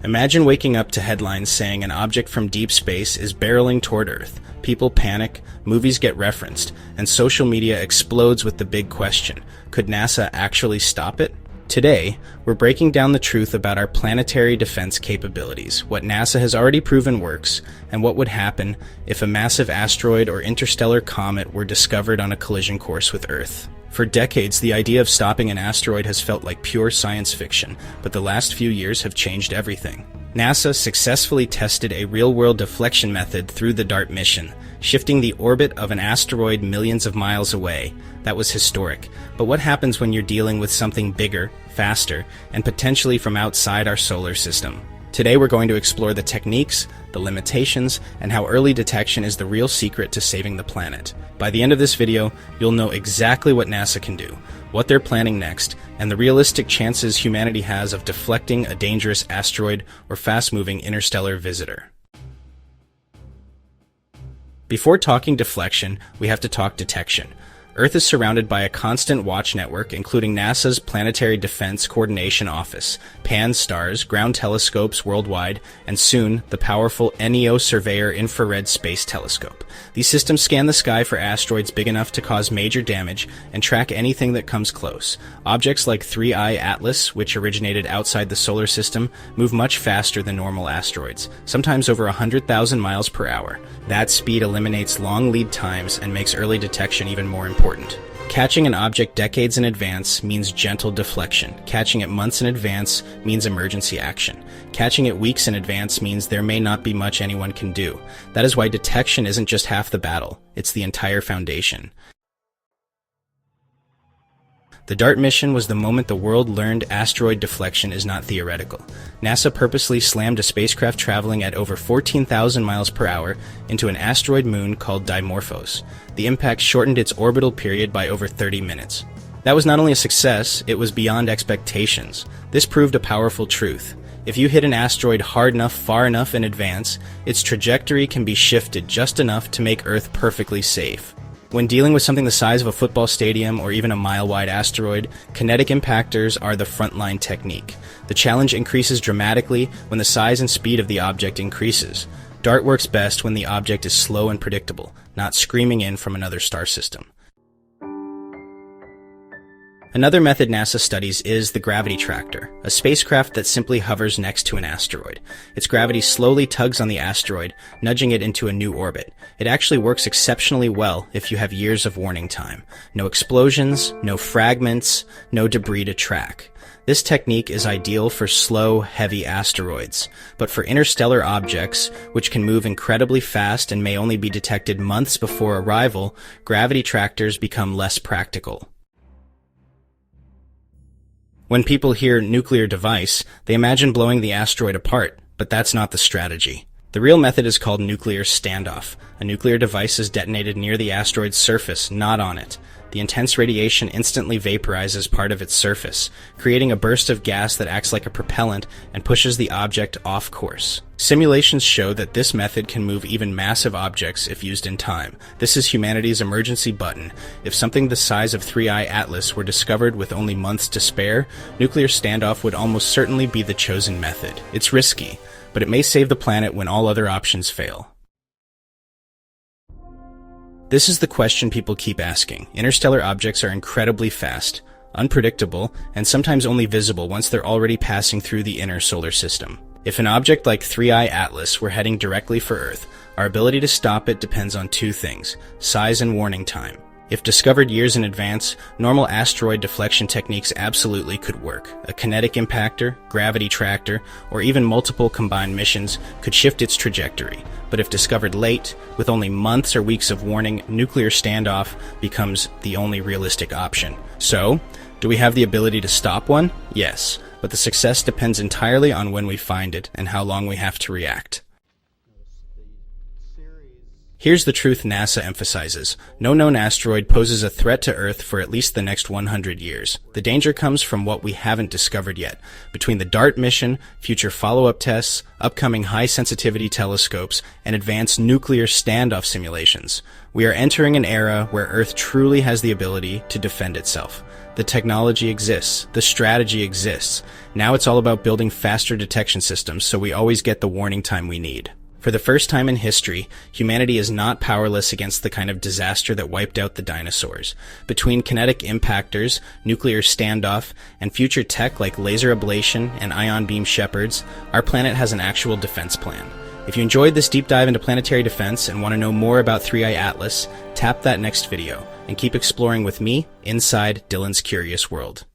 Imagine waking up to headlines saying an object from deep space is barreling toward Earth. People panic, movies get referenced, and social media explodes with the big question: could NASA actually stop it? Today, we're breaking down the truth about our planetary defense capabilities, what NASA has already proven works, and what would happen if a massive asteroid or interstellar comet were discovered on a collision course with Earth. For decades, the idea of stopping an asteroid has felt like pure science fiction, but the last few years have changed everything. NASA successfully tested a real-world deflection method through the DART mission, shifting the orbit of an asteroid millions of miles away. That was historic. But what happens when you're dealing with something bigger, faster, and potentially from outside our solar system? Today we're going to explore the techniques, the limitations, and how early detection is the real secret to saving the planet. By the end of this video, you'll know exactly what NASA can do, what they're planning next, and the realistic chances humanity has of deflecting a dangerous asteroid or fast-moving interstellar visitor. Before talking deflection, we have to talk detection. Earth is surrounded by a constant watch network, including NASA's Planetary Defense Coordination Office, pan-STARRS, ground telescopes worldwide, and soon, the powerful NEO Surveyor Infrared Space Telescope. These systems scan the sky for asteroids big enough to cause major damage and track anything that comes close. Objects like 3I Atlas, which originated outside the solar system, move much faster than normal asteroids, sometimes over 100,000 miles per hour. That speed eliminates long lead times and makes early detection even more important. Catching an object decades in advance means gentle deflection. Catching it months in advance means emergency action. Catching it weeks in advance means there may not be much anyone can do. That is why detection isn't just half the battle, it's the entire foundation. The DART mission was the moment the world learned asteroid deflection is not theoretical. NASA purposely slammed a spacecraft traveling at over 14,000 miles per hour into an asteroid moon called Dimorphos. The impact shortened its orbital period by over 30 minutes. That was not only a success, it was beyond expectations. This proved a powerful truth. If you hit an asteroid hard enough, far enough in advance, its trajectory can be shifted just enough to make Earth perfectly safe. When dealing with something the size of a football stadium or even a mile-wide asteroid, kinetic impactors are the frontline technique. The challenge increases dramatically when the size and speed of the object increases. DART works best when the object is slow and predictable, not screaming in from another star system. Another method NASA studies is the gravity tractor, a spacecraft that simply hovers next to an asteroid. Its gravity slowly tugs on the asteroid, nudging it into a new orbit. It actually works exceptionally well if you have years of warning time. No explosions, no fragments, no debris to track. This technique is ideal for slow, heavy asteroids, but for interstellar objects, which can move incredibly fast and may only be detected months before arrival, gravity tractors become less practical. When people hear nuclear device, they imagine blowing the asteroid apart, but that's not the strategy. The real method is called nuclear standoff. A nuclear device is detonated near the asteroid's surface, not on it. The intense radiation instantly vaporizes part of its surface, creating a burst of gas that acts like a propellant and pushes the object off course. Simulations show that this method can move even massive objects if used in time. This is humanity's emergency button. If something the size of 3I Atlas were discovered with only months to spare, nuclear standoff would almost certainly be the chosen method. It's risky, but it may save the planet when all other options fail. This is the question people keep asking. Interstellar objects are incredibly fast, unpredictable, and sometimes only visible once they're already passing through the inner solar system. If an object like 3I Atlas were heading directly for Earth, our ability to stop it depends on two things: size and warning time. If discovered years in advance, normal asteroid deflection techniques absolutely could work. A kinetic impactor, gravity tractor, or even multiple combined missions could shift its trajectory. But if discovered late, with only months or weeks of warning, nuclear standoff becomes the only realistic option. So, do we have the ability to stop one? Yes, but the success depends entirely on when we find it and how long we have to react. Here's the truth NASA emphasizes. No known asteroid poses a threat to Earth for at least the next 100 years. The danger comes from what we haven't discovered yet. Between the DART mission, future follow-up tests, upcoming high-sensitivity telescopes, and advanced nuclear standoff simulations, we are entering an era where Earth truly has the ability to defend itself. The technology exists. The strategy exists. Now it's all about building faster detection systems so we always get the warning time we need. For the first time in history, humanity is not powerless against the kind of disaster that wiped out the dinosaurs. Between kinetic impactors, nuclear standoff, and future tech like laser ablation and ion beam shepherds, our planet has an actual defense plan. If you enjoyed this deep dive into planetary defense and want to know more about 3i Atlas, tap that next video and keep exploring with me inside Dylan's Curious World.